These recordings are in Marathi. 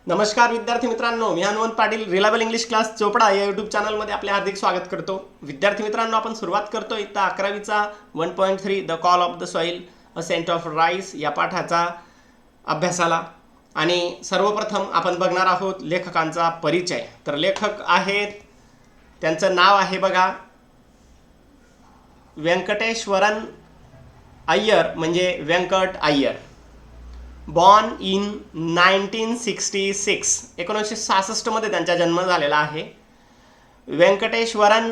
नमस्कार विद्यार्थी मित्रांनो, मी Hanumant Patil reliable English class Chopda या यूट्यूब चॅनलमध्ये आपले हार्दिक स्वागत करतो. विद्यार्थी मित्रांनो, आपण सुरुवात करतो इयत्ता 11वीचा 1.3 the call of the soil a scent of rice या पाठाचा अभ्यासाला. आणि सर्वप्रथम आपण बघणार आहोत लेखकांचा परिचय. तर लेखक आहेत, त्यांचं नाव आहे बघा व्यंकटेश्वरन अय्यर, म्हणजे व्यंकट अय्यर. बॉर्न इन 1966, 1966 मध्ये त्यांचा जन्म झालेला आहे. व्यंकटेश्वरन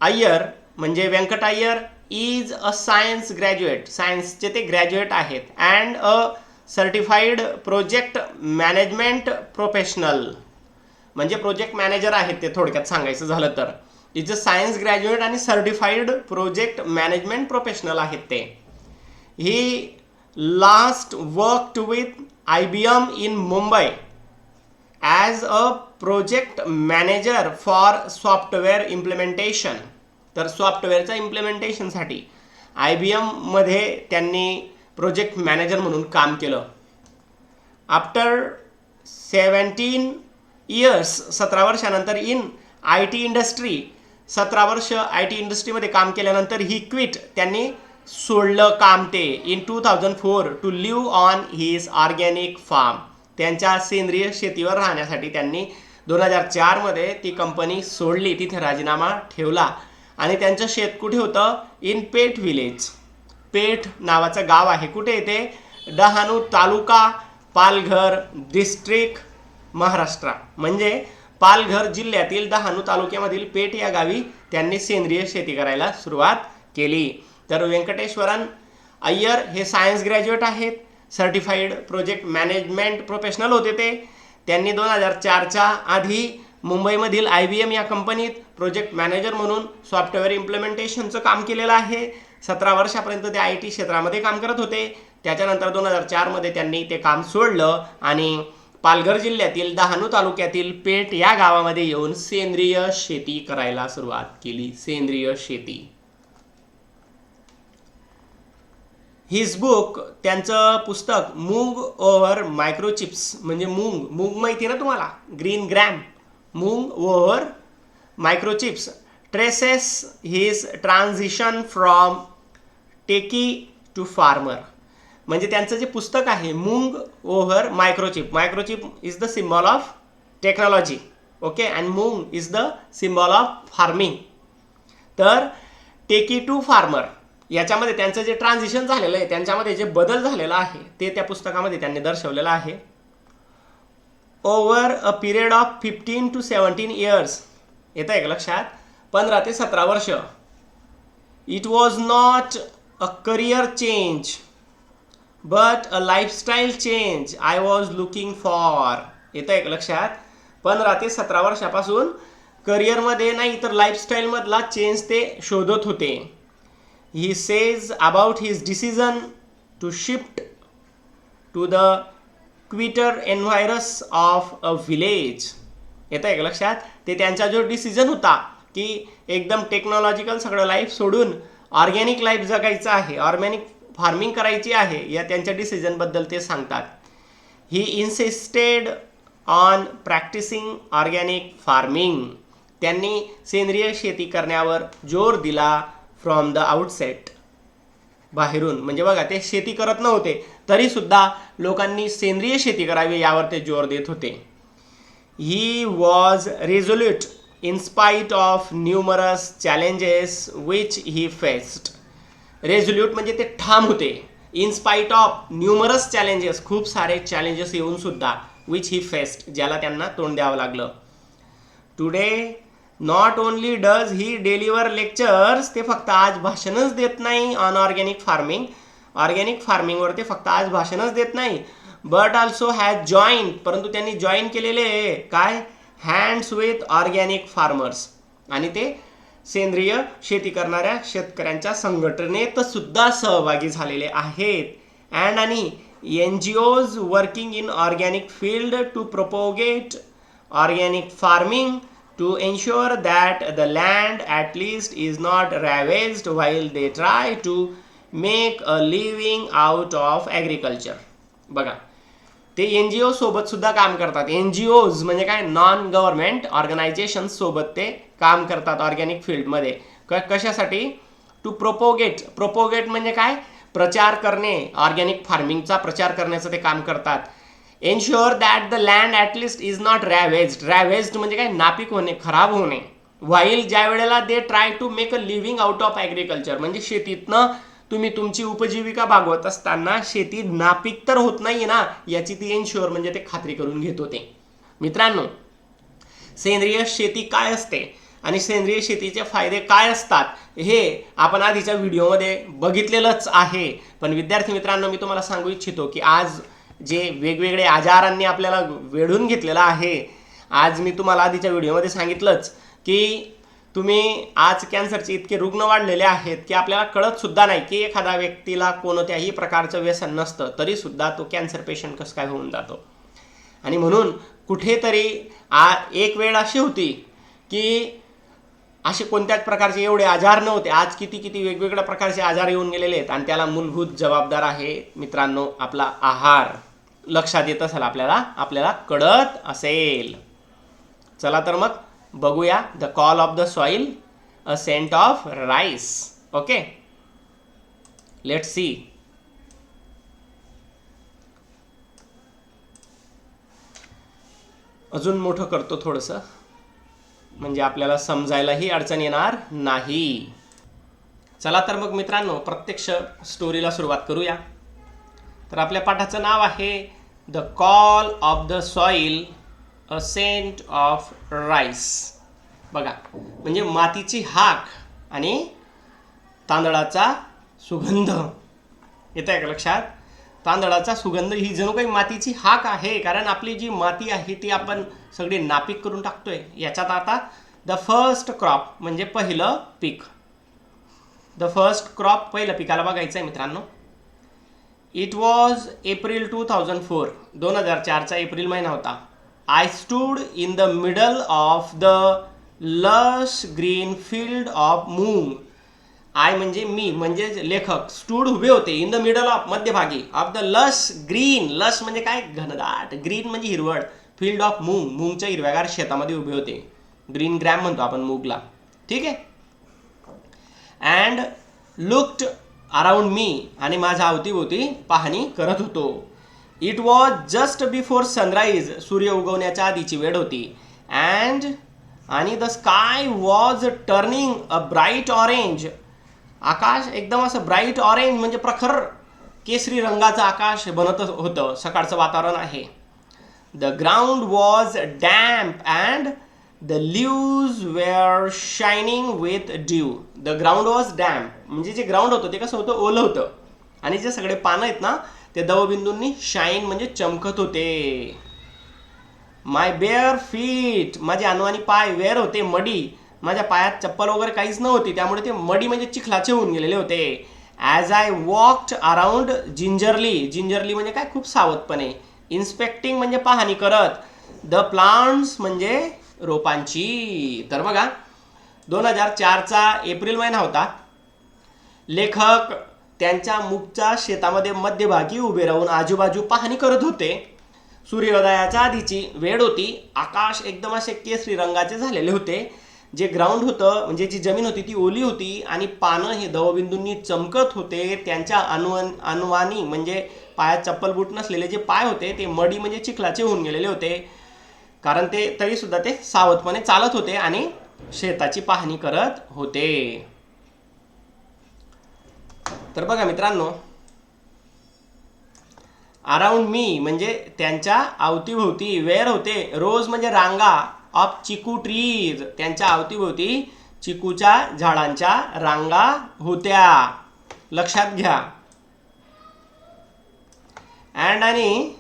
अय्यर म्हणजे Venkat Iyer is a science graduate, सायन्सचे ते ग्रॅज्युएट आहेत. And a certified project management professional, म्हणजे प्रोजेक्ट मॅनेजर आहेत ते, थोडक्यात सांगायचं झालं तर. इज अ सायन्स ग्रॅज्युएट आणि सर्टिफाईड प्रोजेक्ट मॅनेजमेंट प्रोफेशनल आहेत ते. ही last worked with IBM in Mumbai as a project manager for software implementation. तर सॉफ्टवेअरच्या इम्प्लिमेंटेशनसाठी IBM मध्ये त्यांनी प्रोजेक्ट मॅनेजर म्हणून काम केलं. आफ्टर 17 इयर्स, 17 वर्षानंतर इन IT इंडस्ट्री, 17 वर्ष IT इंडस्ट्रीमध्ये काम केल्यानंतर ही क्विट, त्यांनी सोडलं काम ते in 2004 to live on his organic farm. त्यांच्या सेंद्रिय शेतीवर राहण्यासाठी त्यांनी 2004 मध्ये ती कंपनी सोडली, तिथे राजीनामा ठेवला. आणि त्यांचं शेत कुठे होतं? In Peth village. पेठ नावाचं गाव आहे. कुठे येते? डहाणू तालुका, पालघर डिस्ट्रिक्ट, महाराष्ट्र. म्हणजे पालघर जिल्ह्यातील डहाणू तालुक्यामधील पेठ या गावी त्यांनी सेंद्रिय शेती करायला सुरुवात केली. तर व्यंकटेश्वरन अय्यर हे सायन्स ग्रॅज्युएट आहेत, सर्टिफाईड प्रोजेक्ट मॅनेजमेंट प्रोफेशनल होते ते. त्यांनी 2004च्या आधी मुंबईमधील IBM या कंपनीत प्रोजेक्ट मॅनेजर म्हणून सॉफ्टवेअर इम्प्लिमेंटेशनचं काम केलेलं आहे. 17 वर्षापर्यंत ते IT क्षेत्रामध्ये काम करत होते. त्याच्यानंतर 2004 मध्ये त्यांनी ते काम सोडलं आणि पालघर जिल्ह्यातील डहाणू तालुक्यातील पेठ या गावामध्ये येऊन सेंद्रिय शेती करायला सुरुवात केली. सेंद्रिय शेती. हिज बुक, त्यांचं पुस्तक मूग ओव्हर मायक्रोचिप्स, म्हणजे मूग माहिती ना तुम्हाला, green gram, Moong over microchips, traces his transition from techie to farmer. म्हणजे त्यांचं जे पुस्तक आहे Moong over microchip, microchip is the symbol of technology, okay, and moong is the symbol of farming. तर टेकी टू फार्मर याच्यामध्ये त्यांचं जे ट्रान्झिशन झालेलं आहे, त्यांच्यामध्ये जे बदल झालेला आहे ते त्या पुस्तकामध्ये त्यांनी दर्शवलेलं आहे. Over a period of 15 to 17 years, येतं आहे का लक्षात? 15 ते 17 वर्ष. It was not a career change but a lifestyle change I was looking for. येतं आहे का लक्षात? 15 ते 17 वर्षापासून करिअरमध्ये नाही तर लाईफस्टाईलमधला चेंज ते शोधत होते. He says about his decision to shift to the quieter environs of a village. येतं आहे का लक्षात? ते त्यांचा जो डिसिजन होता की एकदम टेक्नॉलॉजिकल सगळं लाईफ सोडून ऑर्गॅनिक लाईफ जगायचं आहे, ऑर्गॅनिक फार्मिंग करायची आहे, या त्यांच्या डिसिजनबद्दल ते सांगतात. He insisted on practising organic farming. त्यांनी सेंद्रिय शेती करण्यावर जोर दिला फ्रॉम द आउटसेट, बाहेरून. म्हणजे बघा, ते शेती करत नव्हते तरी सुद्धा लोकांनी सेंद्रिय शेती करावी यावर ते जोर देत होते. He was resolute in spite of numerous challenges which he faced. Resolute म्हणजे ते ठाम होते. In spite of numerous challenges, खूप सारे चॅलेंजेस येऊन सुद्धा, विच ही फेस्ड, ज्याला त्यांना तोंड द्यावं लागलं. Today not only does he deliver lectures, ते फक्त आज भाषणच देत नाही ऑन ऑर्गॅनिक फार्मिंग, ऑर्गॅनिक फार्मिंगवर ते फक्त आज भाषणच देत नाही, बट ऑल्सो हॅज जॉईन, परंतु त्यांनी जॉईन केलेले काय? Hands with organic farmers. आणि ते सेंद्रिय शेती करणाऱ्या शेतकऱ्यांच्या संघटनेत सुद्धा सहभागी झालेले आहेत. अँड आणि NGOs working in organic field to propagate organic farming to ensure that the land at least is not ravaged while they try to make a living out of agriculture. बघा, ते NGO सोबत सुद्धा काम करतात. NGOज म्हणजे काय, नॉन गव्हर्नमेंट ऑर्गनायझेशन सोबत ते काम करतात ऑर्गॅनिक फील्डमध्ये. कशासाठी, टू प्रोपोगेट म्हणजे काय, प्रचार करणे, ऑर्गॅनिक फार्मिंगचा प्रचार करण्याचं ते काम करतात. Ensure that the land at least is not ravaged म्हणजे काय, नापीक होणे, खराब होणे. व्हाईल ज्या वेळेला they try to make a living out of agriculture म्हणजे शेतीतनं तुम्ही तुमची उपजीविका भागवत असताना शेती नापीक तर होत नाही ना, याची ती एन्श्युअर म्हणजे ते खात्री करून घेत होते. मित्रांनो, सेंद्रिय शेती काय असते आणि सेंद्रिय शेतीचे फायदे काय असतात हे आपण आधीच्या व्हिडिओमध्ये बघितलेलंच आहे. पण विद्यार्थी मित्रांनो, मी तुम्हाला सांगू इच्छितो की आज जे वेगवेगळे आजारांनी आपल्याला वेढून घेतलेलं आहे, आज मी तुम्हाला आधीच्या व्हिडिओमध्ये सांगितलंच की तुम्ही आज कॅन्सरचे इतके रुग्ण वाढलेले आहेत की आपल्याला कळत सुद्धा नाही की एखाद्या व्यक्तीला कोणत्याही प्रकारचं व्यसन नसतं तरी सुद्धा तो कॅन्सर पेशंट कसं काय होऊन जातो. आणि म्हणून कुठेतरी एक वेळ अशी होती की असे कोणत्याच प्रकारचे एवढे आजार नव्हते. आज किती किती वेगवेगळ्या प्रकारचे आजार येऊन गेलेले आहेत आणि त्याला मूलभूत जबाबदार आहे मित्रांनो आपला आहार. लक्षात येत असेल आपल्याला कळत असेल. चला तर मग बघूया the call of the soil, a scent of rice. Okay, let's see. अजून मोठं करतो थोडंसं म्हणजे आपल्याला समजायलाही अडचण येणार नाही. चला तर मग मित्रांनो प्रत्यक्ष स्टोरीला सुरुवात करूया. तर आपल्या पाठाचं नाव आहे the call of the soil, a scent of rice. बघा, म्हणजे मातीची हाक आणि तांदळाचा सुगंध. येत आहे का लक्षात? तांदळाचा सुगंध ही जणू काही मातीची हाक आहे, कारण आपली जी माती आहे ती आपण सगळी नापीक करून टाकतोय. याच्यात आता द फर्स्ट क्रॉप म्हणजे पहिलं पीक, द फर्स्ट क्रॉप पहिलं पिकाला बघायचं आहे मित्रांनो. इट वॉज एप्रिल 2004, 2004चा एप्रिल महिना होता. I stood in the middle of the lush green field of moong. I म्हणजे मी म्हणजे लेखक, स्टूड उभे होते, इन द मिडल ऑफ मध्यभागी, of the lush green, lush म्हणजे काय, घनदाट, ग्रीन म्हणजे हिरवळ, फील्ड ऑफ मूंग, मूंगच्या हिरव्यागार शेतामध्ये उभे होते. ग्रीन ग्रॅम म्हणतो आपण मूगला, ठीक आहे. अँड लुक्ड अराउंड मी, आणि माझ्या अवतीभोवती पाहणी करत होतो. It was just before sunrise, सूर्य उगवण्याच्या आधीची वेळ होती. अँड आणि the sky was turning a bright orange, आकाश एकदम असं ब्राईट ऑरेंज म्हणजे प्रखर केसरी रंगाचं आकाश बनत होतं. सकाळचं वातावरण आहे. The ground was damp and the leaves were shining with dew. The ground was damp म्हणजे जे ग्राउंड होतं ते कसं होतं, ओलं होतं, आणि जे सगळे पानं आहेत ना ते दवबिंदूंनी शाईन म्हणजे चमकत होते. माय बेअर फीट, माझे अनवाणी पाय, वेअर होते मडी, माझ्या पायात चप्पल वगैरे काहीच नव्हती त्यामुळे ते मडी म्हणजे चिखलाचे होऊन गेलेले होते. As I walked around gingerly, gingerly म्हणजे काय, खूप सावधपणे. इन्स्पेक्टिंग म्हणजे पाहणी करत. द प्लांट्स म्हणजे रोपांची. तर बघा 2004चा एप्रिल महिना होता. लेखक त्यांच्या मूगच्या शेतामध्ये मध्यभागी उभे राहून आजूबाजू पाहणी करत होते. सूर्योदयाच्या आधीची वेळ होती. आकाश एकदम असे केसरी रंगाचे झालेले होते. जे ग्राउंड होतं म्हणजे जी जमीन होती ती ओली होती आणि पानं हे दवबिंदूंनी चमकत होते. त्यांच्या अनवाणी म्हणजे पायात चप्पल बूट नसलेले जे पाय होते ते मडी म्हणजे चिखलाचे होऊन गेलेले होते, कारण ते तरी सुद्धा ते सावधपणे चालत होते आणि शेताची पाहणी करत होते. तर बघा मित्रांनो, अराउंड मी म्हणजे त्यांच्या अवतीभोवती, वेअर होते, रोज म्हणजे रांगा, ऑफ चिकू ट्रीज, त्यांच्या अवतीभोवती चिकूच्या झाडांच्या रांगा होत्या. लक्षात घ्या. अँड आणि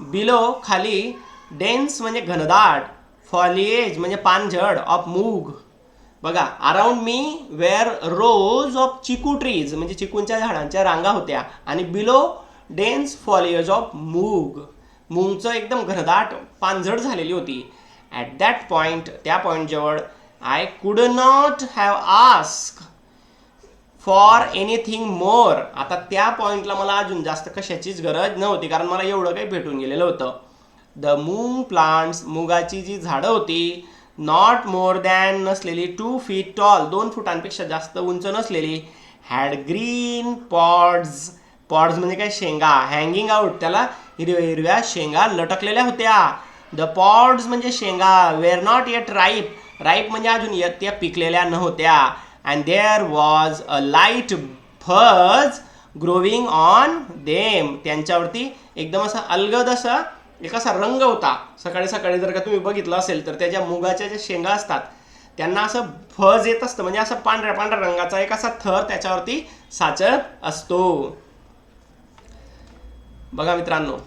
बिलो खाली, डेन्स म्हणजे घनदाट, फॉलिएज म्हणजे पानझड, ऑफ मूग. बघा, around me were rows of chikoo trees म्हणजे चिकूंच्या झाडांच्या रांगा होत्या, आणि बिलो डेन्स फॉलिएज ऑफ मूग, मूगचं एकदम घनदाट पानझड झालेली होती. ॲट दॅट पॉइंट, त्या पॉईंट जवळ, I could not have ask for anything more. आता त्या पॉइंटला मला अजून जास्त कशाचीच गरज नव्हती, कारण मला एवढं काही भेटून गेलेलं होतं. द मूग प्लांट्स, मुगाची जी झाडं होती, नॉट मोर दॅन नसलेली 2 feet टॉल, 2 फुटांपेक्षा जास्त उंच नसलेली, हॅड ग्रीन पॉड्स. पॉड्स म्हणजे काय, शेंगा, हँगिंग आउट, त्याला हिरव्या हिरव्या शेंगा लटकलेल्या होत्या. द पॉड्स म्हणजे शेंगा, were not yet ripe, ripe म्हणजे अजून त्या पिकलेल्या नव्हत्या. And there was a light fuzz growing on them, त्यांच्यावरती एकदम असा अलगद असा एक असा रंग होता. सकाळी सकाळी जर का तुम्ही बघितलं असेल तर त्याच्या मुगाच्या ज्या शेंगा असतात त्यांना असं फज येत असतं, म्हणजे असं पांढऱ्या पांढऱ्या रंगाचा एक असा थर त्याच्यावरती साचत असतो. बघा मित्रांनो,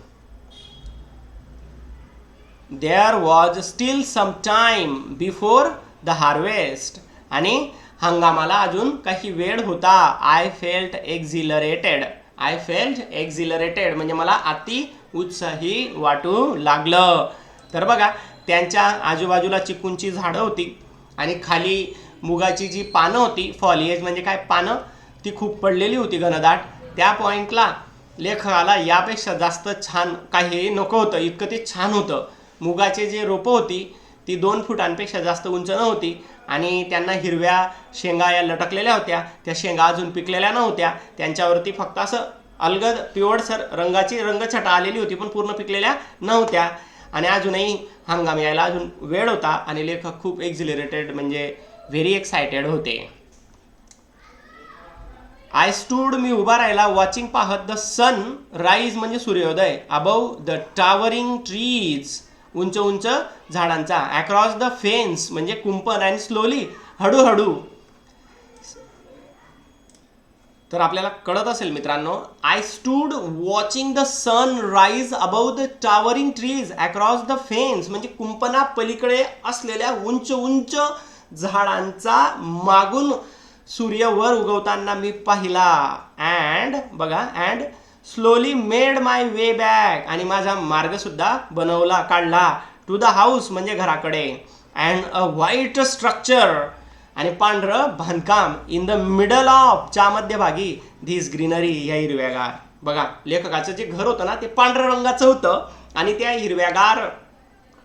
there was still some time before the harvest, आणि हंगामाला अजून काही वेळ होता. I felt exhilarated, I felt exhilarated म्हणजे मला अति उत्साही वाटू लागलं. तर बघा, त्यांच्या आजूबाजूला चिकूंची झाडं होती आणि खाली मुगाची जी पानं होती, फॉलिएज म्हणजे काय, पानं, ती खूप पडलेली होती घनदाट. त्या पॉइंटला लेखकाला यापेक्षा जास्त छान काही नको होतं, इतकं ते छान होतं. मुगाचे जे रोपं होती ती 2 फुटांपेक्षा जास्त उंच नव्हती आणि त्यांना हिरव्या शेंगा या लटकलेल्या होत्या. त्या शेंगा अजून पिकलेल्या नव्हत्या, त्यांच्यावरती फक्त असं अलगद पिवळसर रंगाची रंगछटा आलेली होती, पण पूर्ण पिकलेल्या नव्हत्या. आणि अजूनही हंगाम यायला अजून वेळ होता आणि लेखक खूप एक्झिलरेटेड म्हणजे व्हेरी एक्सायटेड होते. आय स्टूड, मी उभा राहिला, वॉचिंग, पाहत, द सन राईज म्हणजे सूर्योदय, अबव द टावरिंग ट्रीज, उंच उंच झाडांचा, अक्रॉस द फेन्स म्हणजे कुंपण, आणि स्लोली, हळूहळू. तर आपल्याला कळत असेल मित्रांनो, I stood watching the sun rise above the towering trees across the fence म्हणजे कुंपणा पलीकडे असलेल्या उंच उंच झाडांचा मागून सूर्य वर उगवताना मी पाहिला. अँड बघा, and slowly made my way back, आणि माझा मार्ग सुद्धा बनवला, काढला, टू द हाऊस म्हणजे घराकडे. अँड अ व्हाईट स्ट्रक्चर, आणि पांढरं बांधकाम, इन द मिडल ऑफ, च्या मध्यभागी, धिस ग्रीनरी, या हिरव्यागार. बघा, लेखकाचं जे घर होतं ना ते पांढऱ्या रंगाचं होतं आणि त्या हिरव्यागार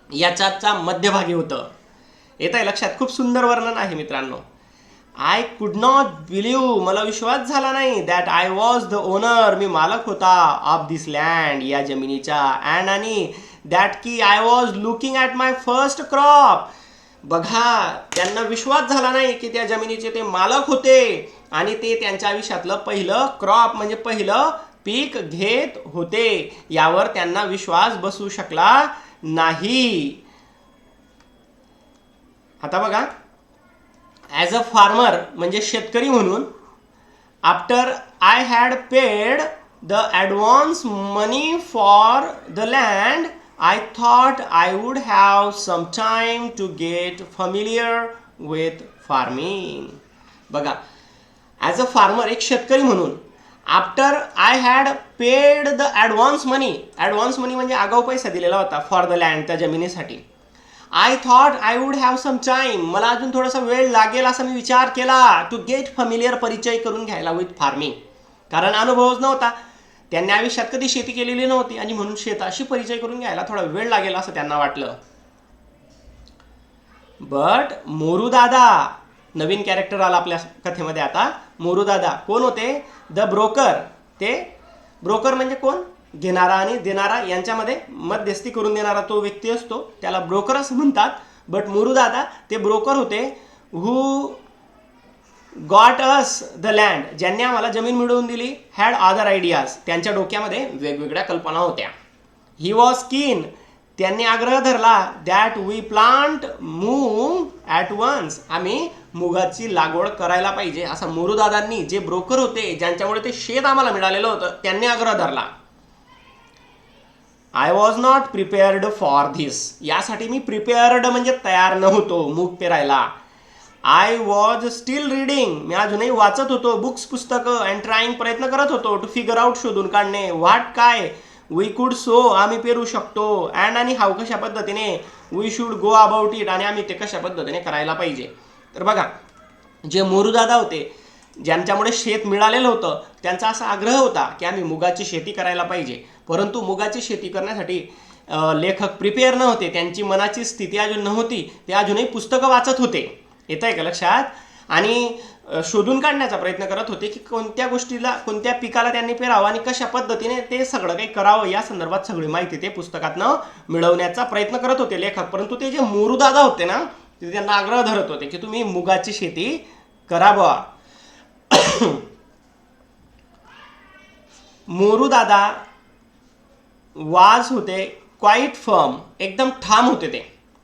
याच्याचा मध्यभागी होतं. येत आहे लक्षात? खूप सुंदर वर्णन आहे मित्रांनो. आय कुड नॉट बिलीव्ह, मला विश्वास झाला नाही, that I was the owner, मी मालक होता, ऑफ दिस लँड, या जमिनीचा. अँड आणि दॅट की I was looking at my first crop. बघा, त्यांना विश्वास झाला नाही की त्या जमिनीचे ते मालक होते आणि ते त्यांच्या आयुष्यातलं पहिलं क्रॉप म्हणजे पहिलं पीक घेत होते, यावर त्यांना विश्वास बसू शकला नाही. आता बघा, ॲज अ फार्मर म्हणजे शेतकरी म्हणून, after I had paid the advance money for the land, I thought I would have some time to get familiar with farming. बघा, ॲज अ फार्मर, एक शेतकरी म्हणून, after I had paid the advance money, advance money म्हणजे आगाऊ पैसा दिलेला होता, फॉर द लँड, त्या जमिनीसाठी. I thought I would have some time, मला अजून थोडासा वेळ लागेल असा मी विचार केला, टू गेट फॅमिलियर, परिचय करून घ्यायला विथ फार्मिंग, कारण अनुभवच नव्हता, त्यांनी आयुष्यात कधी शेती केलेली नव्हती आणि म्हणून शेताशी परिचय करून घ्यायला थोडा वेळ लागेल असं त्यांना वाटलं. बट मोरूदादा, नवीन कॅरेक्टर आला आपल्या कथेमध्ये आता. मोरूदादा कोण होते? The broker. ते ब्रोकर म्हणजे कोण? घेणारा आणि देणारा यांच्यामध्ये मध्यस्थी करून देणारा तो व्यक्ती असतो, त्याला ब्रोकर असं म्हणतात. बट मोरूदादा ते ब्रोकर होते, हू गॉट अस द लँड, ज्यांनी आम्हाला जमीन मिळवून दिली. हॅड अदर आयडियाज, त्यांच्या डोक्यामध्ये वेगवेगळ्या कल्पना होत्या. ही वॉज कीन, त्यांनी आग्रह धरला, दॅट वी प्लांट मूग ॲट वन्स, आम्ही मुगाची लागवड करायला पाहिजे, असा मोरूदादांनी, जे ब्रोकर होते ज्यांच्यामुळे ते शेत आम्हाला मिळालेलं होतं, त्यांनी आग्रह धरला. I was not prepared for this, यासाठी मी प्रिपेअर्ड म्हणजे तयार नव्हतो मूग पेरायला. आय वॉज स्टील रीडिंग, मी अजूनही वाचत होतो बुक्स, पुस्तकं, अँड ट्राईंग, प्रयत्न करत होतो, टू फिगर आउट, शोधून काढणे, व्हॉट, काय, वी कुड सो, आम्ही पेरू शकतो, अँड आणि हाऊ, कशा पद्धतीने, we should go about it, आणि आम्ही ते कशा पद्धतीने करायला पाहिजे. तर बघा, जे मोरूदादा होते ज्यांच्यामुळे शेत मिळालेलं होतं त्यांचा असा आग्रह होता की आम्ही मुगाची शेती करायला पाहिजे, परंतु मुगाची शेती करण्यासाठी लेखक प्रिपेअर नव्हते, त्यांची मनाची स्थिती अजून नव्हती, ते अजूनही पुस्तकं वाचत होते. येत आहे का लक्षात? आणि शोधून काढण्याचा प्रयत्न करत होते की कोणत्या गोष्टीला, कोणत्या पिकाला त्यांनी पेरावं आणि कशा पद्धतीने ते सगळं काही करावं या संदर्भात सगळी माहिती ते पुस्तकातनं मिळवण्याचा प्रयत्न करत होते लेखक. परंतु ते जे मोरूदादा होते ना, ते त्यांना आग्रह धरत होते की तुम्ही मुगाची शेती करावं. मोरूदादा वाज होते क्वाईट फर्म, एकदम ठाम होते ते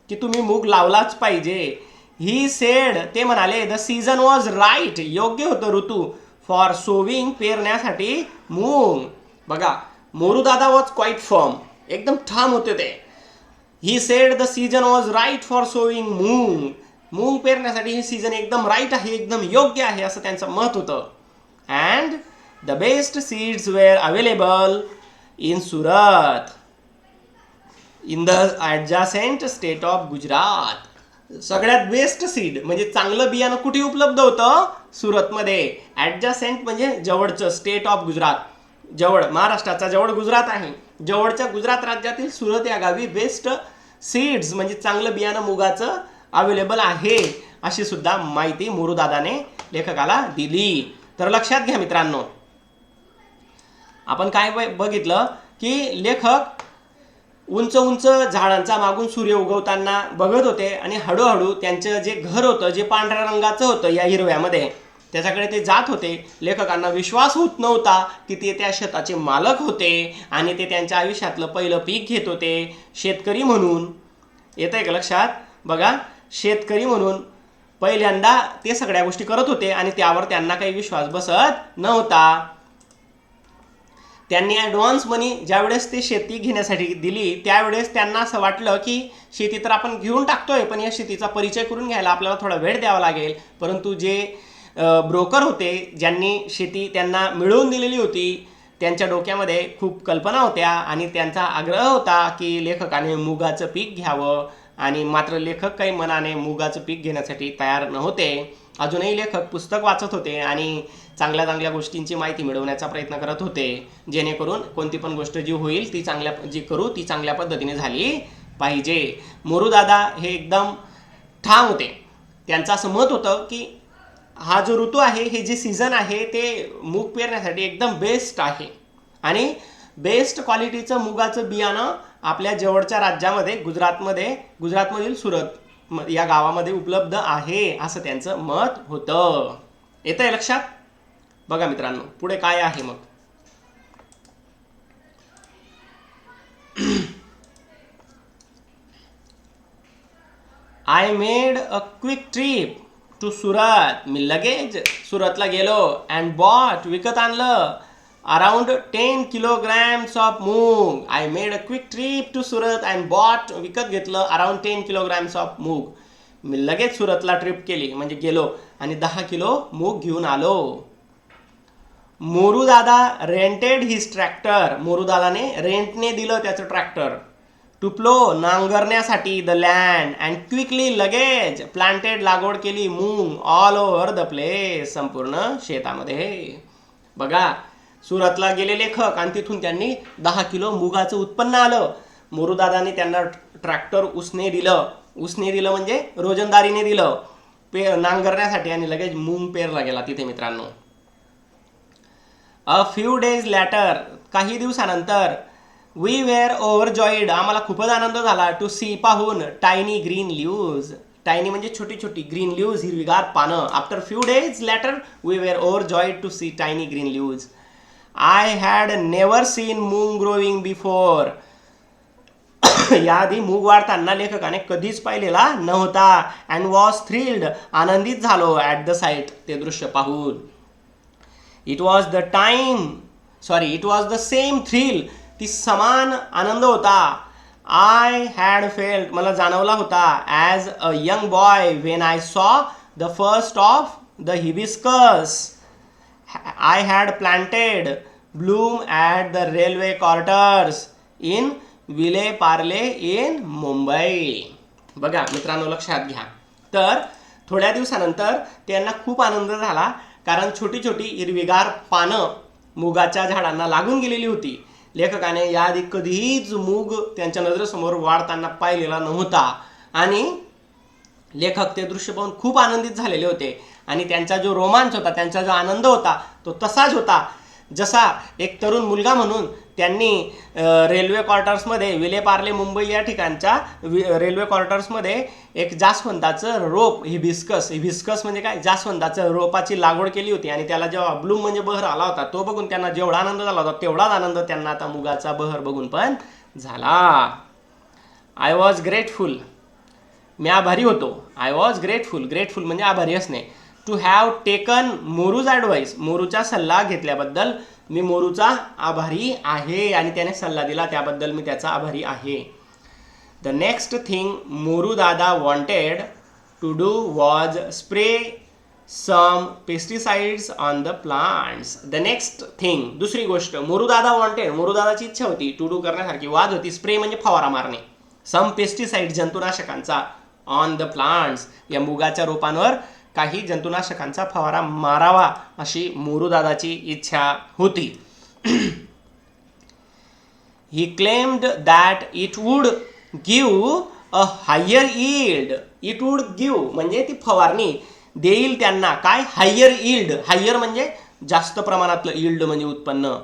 की तुम्ही मूग लावलाच पाहिजे. ही सेड, ते म्हणाले द सीझन वॉज राईट, योग्य होतं ऋतू फॉर सोविंग, पेरण्यासाठी मूग. बघा, मोरूदादा वॉज क्वाईट फर्म, एकदम ठाम होते ते. He said the season was right for sowing moong, मूग पेरण्यासाठी हे सीझन एकदम राईट आहे, एकदम योग्य आहे असं त्यांचं मत होतं. And the best seeds were available in Surat, in the adjacent state of Gujarat. सगळ्यात बेस्ट सीड म्हणजे चांगलं बियाणं कुठे उपलब्ध होतं? सुरतमध्ये. ॲडजसेंट म्हणजे जवळचं, स्टेट ऑफ गुजरात, जवळ, महाराष्ट्राचा जवळ गुजरात आहे, जवळच्या गुजरात राज्यातील सुरत या गावी बेस्ट सीड्स म्हणजे चांगलं बियाणं मुगाचं अवेलेबल आहे, अशी सुद्धा माहिती मोरूदादाने लेखकाला दिली. तर लक्षात घ्या मित्रांनो, आपण काय बघितलं की लेखक उंच उंच झाडांचा मागून सूर्य उगवताना बघत होते आणि हळूहळू त्यांचं जे घर होतं, जे पांढऱ्या रंगाचं होतं या हिरव्यामध्ये, त्याच्याकडे ते जात होते. लेखकांना विश्वास होत नव्हता की ते त्या शेताचे मालक होते आणि ते त्यांच्या आयुष्यातलं पहिलं पीक घेत होते शेतकरी म्हणून. येत आहे का लक्षात? बघा, शेतकरी म्हणून पहिल्यांदा ते सगळ्या गोष्टी करत होते आणि त्यावर त्यांना काही विश्वास बसत नव्हता. त्यांनी ॲडव्हान्स मनी ज्यावेळेस ते शेती घेण्यासाठी दिली त्यावेळेस त्यांना असं वाटलं की शेती तर आपण घेऊन टाकतोय, पण या शेतीचा परिचय करून घ्यायला आपल्याला थोडा वेळ द्यावा लागेल. परंतु जे ब्रोकर होते, ज्यांनी शेती त्यांना मिळवून दिलेली होती, त्यांच्या डोक्यामध्ये खूप कल्पना होत्या आणि त्यांचा आग्रह होता की लेखकाने मुगाचं पीक घ्यावं. आणि मात्र लेखक काही मनाने मुगाचं पीक घेण्यासाठी तयार नव्हते. अजूनही लेखक पुस्तक वाचत होते आणि चांगल्या चांगल्या गोष्टींची माहिती मिळवण्याचा प्रयत्न करत होते, जेणेकरून कोणती पण गोष्ट जी होईल ती ती चांगल्या पद्धतीने झाली पाहिजे. मोरूदादा हे एकदम ठाम होते. त्यांचं असं मत होतं की हा जो ऋतू आहे, हे जे सीझन आहे ते मूग पेरण्यासाठी एकदम बेस्ट आहे आणि बेस्ट क्वालिटीचं मुगाचं बियाणं आपल्या जवळच्या राज्यामध्ये गुजरातमधील सुरत या गावामध्ये उपलब्ध आहे असं त्यांचं मत होतं. येतं आहे लक्षात? बघा मित्रांनो, पुढे काय आहे मग. I made a quick trip to Surat, मी लगेच सुरतला गेलो. अँड बॉट, विकत आणलं, around 10 kilograms of moong. I made a quick trip to Surat and bought, विकत घेतलं, अराउंड 10 kilograms ऑफ मूग. मी लगेच सुरतला ट्रिप केली म्हणजे गेलो आणि 10 किलो मूग घेऊन आलो. मोरूदादा रेंटेड हिज ट्रॅक्टर, मोरूदादाने रेंटने दिलं त्याचं ट्रॅक्टर. टू प्लो, नांगरण्यासाठी, द लँड, अँड क्विकली, लगेच, प्लांटेड, लागवड केली मूग, ऑल ओव्हर द प्लेस, संपूर्ण शेतामध्ये. बघा, सुरतला गेले लेखक आणि तिथून त्यांनी 10 किलो मुगाचं उत्पन्न आलं. मोरूदादाने त्यांना ट्रॅक्टर उसने दिलं म्हणजे रोजंदारीने दिलं नांगरण्यासाठी आणि लगेच मूग पेरला गेला तिथे मित्रांनो. अ फ्यू डेज लॅटर, काही दिवसानंतर, वी वेअर ओव्हरजॉईड, आम्हाला खूपच आनंद झाला, टू सी, पाहून, टायनी ग्रीन लीव्ज, टायनी म्हणजे छोटी छोटी, ग्रीन लीव्ज हिरवीगार पानं. After few days later we were overjoyed to see tiny green leaves. I had never seen moong growing before, याआधी मूग वाढताना लेखकाने कधीच पाहिलेला नव्हता. अँड वॉज थ्रिल्ड, आनंदित झालो, ॲट द साईट, ते दृश्य पाहून. It was the same thrill, ती समान आनंद होता. आय हॅड फेल्ट, मला जाणवला होता, as a young boy when I saw the first of the hibiscus I had planted bloom at the railway quarters in Vile Parle in Mumbai. बघा मित्रांनो, लक्षात घ्या. तर थोड्या दिवसानंतर त्यांना खूप आनंद झाला, कारण छोटी छोटी हिरवीगार पानं मुगाच्या झाडांना लागून गेलेली होती. लेखकाने याआधी कधीच मूग त्यांच्या नजरेसमोर वाढताना पाहिलेला नव्हता आणि लेखक ते दृश्य पाहून खूप आनंदित झालेले होते आणि त्यांचा जो रोमांच होता, त्यांचा जो आनंद होता तो तसाच होता जसा एक तरुण मुलगा म्हणून त्यांनी रेल्वे क्वार्टर्समध्ये विलेपार्ले मुंबई या ठिकाणच्या रेल्वे क्वार्टर्समध्ये एक जास्वंदाचं रोप हिबिस्कस म्हणजे काय, जास्वंदाचं रोपाची लागवड केली होती आणि त्याला जेव्हा ब्लूम म्हणजे बहर आला होता तो बघून त्यांना जेवढा आनंद झाला होता तेवढाच आनंद त्यांना आता मुगाचा बहर बघून पण झाला. आय वॉज ग्रेटफुल, मी आभारी होतो. आय वॉज ग्रेटफुल म्हणजे आभारी असणे. टू हॅव टेकन मोरूज ॲडवाईस, मोरूचा सल्ला घेतल्याबद्दल मी मोरूचा आभारी आहे आणि त्याने सल्ला दिला त्याबद्दल मी त्याचा आभारी आहे. The next thing Moru Dada wanted to do was spray some pesticides on the plants. The next thing, दुसरी गोष्ट मोरू दादा वॉन्टेड, मोरू दादाची इच्छा होती, टू डू करण्यासारखी, वाज होती. स्प्रे म्हणजे फवारा मारणे, सम पेस्टिसाइड जंतुनाशकांचा, ऑन द प्लांट्स या मुगाच्या रोपांवर काही जंतुनाशकांचा फवारा मारावा अशी मोरू दादाची इच्छा होती. He claimed that it would give a higher yield. It would give म्हणजे ती फवारणी देईल त्यांना काय, हायर यील्ड. हायर म्हणजे जास्त प्रमाणातलं, यील्ड म्हणजे उत्पन्न.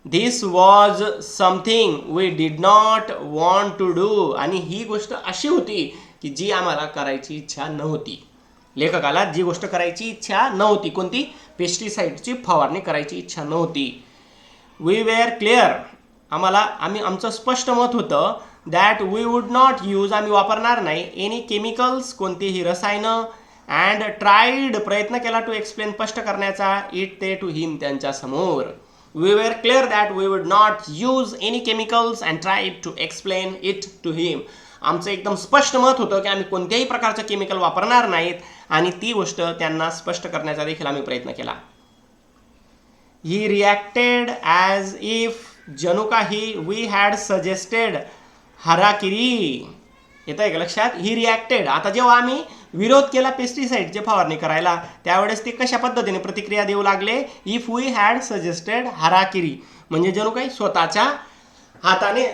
This was something we did not want to do. आणि ही गोष्ट अशी होती की जी आम्हाला करायची इच्छा नव्हती. लेखकाला जी गोष्ट करायची इच्छा नव्हती, कोणती, पेस्टिसाइडची फवारणी करायची इच्छा नव्हती. वी वेअर क्लिअर, आमचं स्पष्ट मत होतं, that we would not use, आम्ही वापरणार नाही, एनी केमिकल्स, कोणतीही रसायनं, अँड ट्राईड, प्रयत्न केला, टू एक्सप्लेन, स्पष्ट करण्याचा, इट ते टू हिम, त्यांच्या समोर. We were clear that we would not use any chemicals and tried to explain it to him. आमचं एकदम स्पष्ट मत होतं की आम्ही कोणत्याही प्रकारचं केमिकल वापरणार नाहीत आणि ती गोष्ट त्यांना स्पष्ट करण्याचा देखील आम्ही प्रयत्न केला. ही रिॲक्टेड ॲज इफ, जणू काही वी हॅड सजेस्टेड हराकिरी. येतं आहे का लक्षात? ही रिॲक्टेड, आता जेव्हा आम्ही विरोध केला पेस्टिसाइडची फवारणी करायला त्यावेळेस ते कशा पद्धतीने प्रतिक्रिया देऊ लागले, इफ वी हॅड सजेस्टेड हराकिरी म्हणजे जणू काही स्वतःच्या हाताने,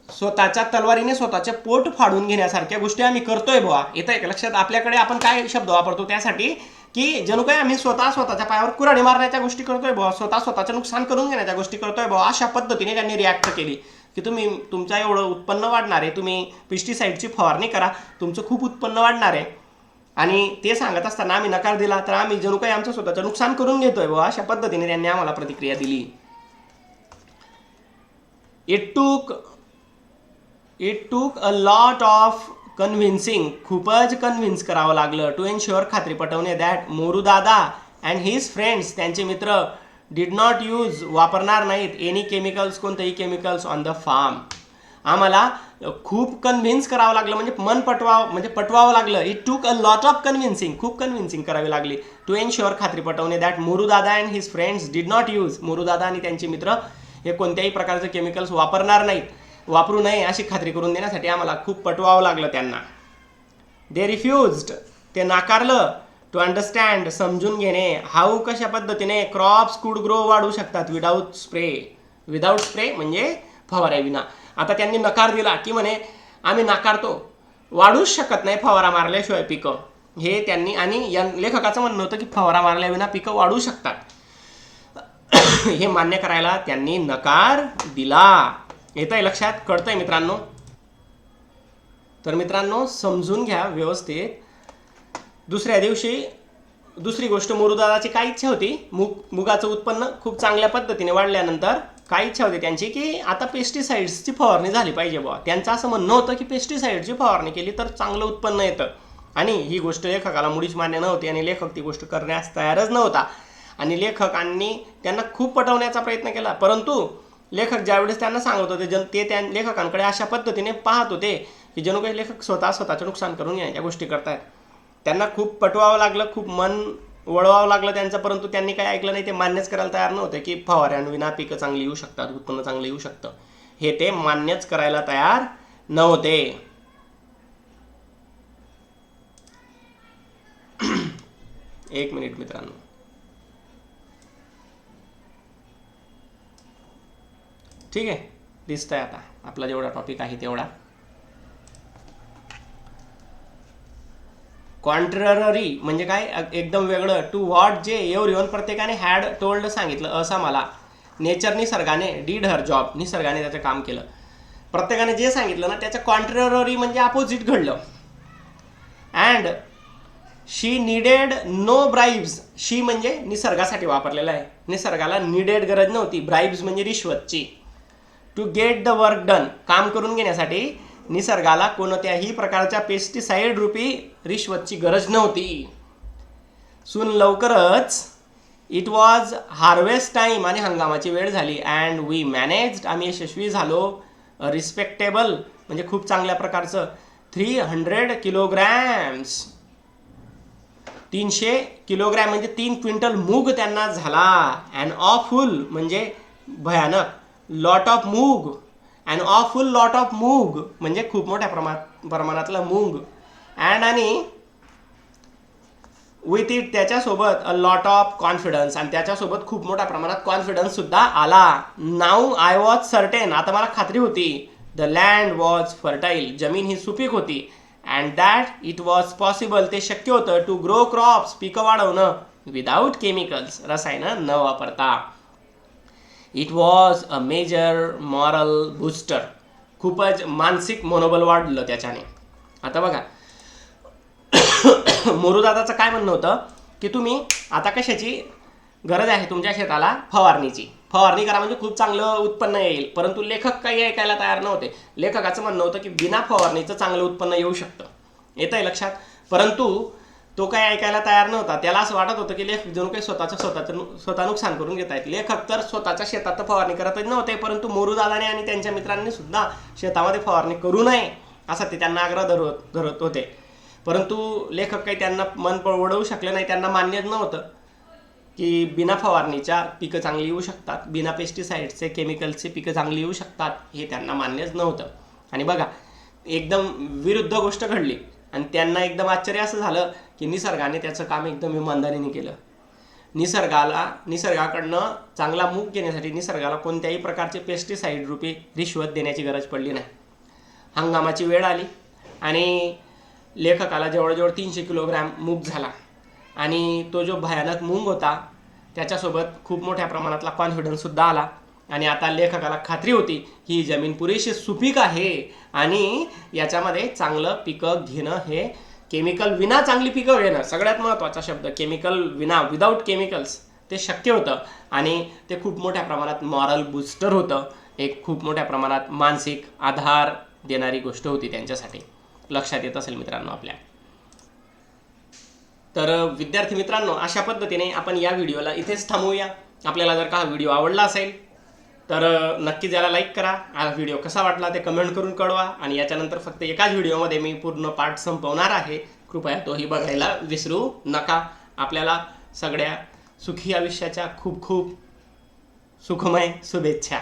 स्वतःच्या तलवारीने स्वतःचे पोट फाडून घेण्यासारख्या गोष्टी आम्ही करतोय बुवा. येतं आहे का लक्षात? आपल्याकडे आपण काय शब्द वापरतो त्यासाठी की जणू काही आम्ही स्वतःच्या पायावर कुऱ्हाडी मारण्याच्या गोष्टी करतोय बुवा, स्वतःचं नुकसान करून घेण्याच्या गोष्टी करतोय बुवा, अशा पद्धतीने त्यांनी रिॲक्ट केली की तुम्ही तुमचं एवढं उत्पन्न वाढणार आहे, तुम्ही पेस्टिसाइडची फवारणी करा, तुमचं खूप उत्पन्न वाढणार आहे. आणि ते सांगत असताना आम्ही नकार दिला तर आम्ही जणू काही आमचं स्वतःचं नुकसान करून घेतोय बुवा, अशा पद्धतीने त्यांनी आम्हाला प्रतिक्रिया दिली. It took a lot of convincing, खूपच कन्व्हिन्स करावं लागलं, टू एन्श्युअर, खात्री पटवणे, दॅट मोरू दादा अँड हिज फ्रेंड्स, त्यांचे मित्र, डिड नॉट यूज, वापरणार नाहीत, एनी केमिकल्स, कोणतेही केमिकल्स, ऑन द फार्म. आम्हाला खूप कन्व्हिन्स करावं लागलं म्हणजे पटवावं लागलं. It took a lot of convincing, खूप कन्व्हिन्सिंग करावी लागली, टू एन्श्युअर, खात्री पटवणे, दॅट मोरू दादा and his friends did not use, Moru दादा आणि त्यांचे मित्र हे कोणत्याही प्रकारचे केमिकल्स वापरणार नाहीत, वापरू नये अशी खात्री करून देण्यासाठी आम्हाला खूप पटवावं लागलं त्यांना. दे रिफ्युज्ड, ते नाकारलं, टू अंडरस्टँड, समजून घेणे, हाऊ, कशा पद्धतीने, क्रॉप्स कुड ग्रो, वाढू शकतात, विदाऊट स्प्रे म्हणजे फवाऱ्याविना. आता त्यांनी नकार दिला की म्हणे आम्ही नाकारतो, वाढूच शकत नाही फवारा मारल्याशिवाय पिकं, हे त्यांनी, आणि लेखकाचं म्हणणं होतं की फवारा मारल्याविना पिकं वाढू शकतात, हे मान्य करायला त्यांनी नकार दिला. येतंय लक्षात? कळतंय मित्रांनो? तर मित्रांनो समजून घ्या व्यवस्थित. दुसऱ्या दिवशी दुसरी गोष्ट, मोरूदादाची काय इच्छा होती, मुगाचं उत्पन्न खूप चांगल्या पद्धतीने वाढल्यानंतर काय इच्छा होती त्यांची की आता पेस्टिसाइड्सची फवारणी झाली पाहिजे बुवा. त्यांचं असं म्हणणं होतं की पेस्टिसाइडची फवारणी केली तर चांगलं उत्पन्न येतं आणि ही गोष्ट लेखकाला मुळीच मान्य नव्हती आणि लेखक ती गोष्ट करण्यास तयारच नव्हता आणि लेखकांनी त्यांना खूप पटवण्याचा प्रयत्न केला. परंतु लेखक ज्यावेळेस त्यांना सांगत होते ते त्या लेखकांकडे अशा पद्धतीने पाहत होते की जणू काही लेखक स्वतःचं नुकसान करून या गोष्टी करतायत. त्यांना खूप पटवावं लागलं, खूप मन वळवावं लागलं त्यांचं, परंतु त्यांनी काही ऐकलं नाही. ते मान्यच करायला तयार नव्हते की फवाऱ्यांविना पिकं चांगली येऊ शकतात, उत्पन्न चांगलं येऊ शकतं, हे ते मान्यच करायला तयार नव्हते. एक मिनिट मित्रांनो. ठीक आहे, दिसतंय आता आपला जेवढा टॉपिक आहे तेवढा. कॉन्ट्ररी म्हणजे काय, एकदम वेगळं. टू व्हॉट जे एव्हरीवन प्रत्येकाने हॅड टोल्ड सांगितलं, असा मला. नेचर निसर्गाने डीड हर जॉब, निसर्गाने त्याचं काम केलं. प्रत्येकाने जे सांगितलं ना त्याच्या कॉन्ट्ररी म्हणजे अपोजिट घडलं. And she needed no bribes, she म्हणजे निसर्गासाठी वापरलेला आहे, निसर्गाला नीडेड गरज नव्हती, ब्राइब्स म्हणजे रिश्वतची. To get the work done, काम करून घेण्यासाठी निसर्गाला कोणत्याही प्रकारच्या पेस्टिसाइड रूपी रिश्वतची गरज नव्हती. सून लवकरच इट वॉज हार्वेस्ट टाईम, आणि हंगामाची वेळ झाली. अँड वी मॅनेज्ड, आम्ही यशस्वी झालो. रिस्पेक्टेबल म्हणजे खूप चांगल्या प्रकारचं. 300 किलोग्रॅम्स, 300 किलोग्रॅम म्हणजे 3 क्विंटल मूग त्यांना झाला. अँड ऑफुल म्हणजे भयानक, लॉट ऑफ मूग, अँड ऑफुल लॉट ऑफ मूग म्हणजे खूप मोठ्या प्रमाणातलं मूग. अँड आणि विथ इट त्याच्यासोबत अ लॉट ऑफ कॉन्फिडन्स, आणि त्याच्यासोबत खूप मोठ्या प्रमाणात कॉन्फिडन्स सुद्धा आला. नाऊ आय वॉज सर्टेन, आता मला खात्री होती. द लँड वॉज फर्टाईल, जमीन ही सुपीक होती. And that it was possible, ते शक्य होतं. टू ग्रो क्रॉप्स, पिकं वाढवणं. विदाऊट केमिकल्स, रसायनं न वापरता. It was a major morale booster, खूपच मानसिक मनोबल वाढलं त्याच्याने. आता बघा मोरूदादाचं काय म्हणणं होतं की तुम्ही आता कशाची गरज आहे तुमच्या शेताला, फवारणीची. फवारणी करा म्हणजे खूप चांगलं उत्पन्न येईल. परंतु लेखक काही ऐकायला तयार नव्हते. लेखकाचं म्हणणं होतं की बिना फवारणीचं चांगलं उत्पन्न येऊ शकतं. येतं आहे लक्षात. परंतु तो काही ऐकायला तयार नव्हता. त्याला असं वाटत होतं की लेखक जणू काही स्वतः नुकसान करून घेत आहेत. लेखक तर स्वतःच्या शेतात फवारणी करतच नव्हते, परंतु मोरूदादाने आणि त्यांच्या मित्रांनी सुद्धा शेतामध्ये फवारणी करू नये असा ते त्यांना आग्रह धरत होते. परंतु लेखक काही त्यांना मन वळवू शकले नाही. त्यांना मान्यच नव्हतं की बिना फवारणीच्या पिकं चांगली येऊ शकतात, बिना पेस्टिसाइडचे केमिकलचे पिकं चांगली येऊ शकतात, हे त्यांना मान्यच नव्हतं. आणि बघा एकदम विरुद्ध गोष्ट घडली. आणि त्यांना एकदम आश्चर्य असं झालं की निसर्गाने त्याचं काम एकदम इमानदारीने केलं. निसर्गाकडनं चांगला मूग घेण्यासाठी निसर्गाला कोणत्याही प्रकारचे पेस्टिसाइड रूपी रिश्वत देण्याची गरज पडली नाही. हंगामाची वेळ आली आणि लेखकाला जवळजवळ 300 किलोग्रॅम मूग झाला. आणि तो जो भयानक मूग होता त्याच्यासोबत खूप मोठ्या प्रमाणातला कॉन्फिडन्ससुद्धा आला. आणि आता लेखकाला खात्री होती की ही जमीन पुरेशी सुपीक आहे आणि याच्यामध्ये चांगलं पिकं घेणं, हे केमिकल विना चांगली पिकं घेणं, सगळ्यात महत्त्वाचा शब्द केमिकल विना, विदाऊट केमिकल्स, ते शक्य होतं. आणि ते खूप मोठ्या प्रमाणात मॉरल बूस्टर होतं. एक खूप मोठ्या प्रमाणात मानसिक आधार देणारी गोष्ट होती त्यांच्यासाठी. लक्षात येत असेल मित्रांनो आपल्या. तर विद्यार्थी मित्रांनो, अशा पद्धतीने आपण या व्हिडिओला इथेच थांबवूया. आपल्याला जर का हा व्हिडिओ आवडला असेल तर नक्कीच याला लाईक करा. हा व्हिडिओ कसा वाटला ते कमेंट करून कळवा. आणि याच्यानंतर फक्त एकाच व्हिडिओमध्ये मी पूर्ण पार्ट संपवणार आहे. कृपया तोही बघायला विसरू नका. आपल्याला सगळ्या सुखी आयुष्याच्या खूप खूप सुखमय शुभेच्छा.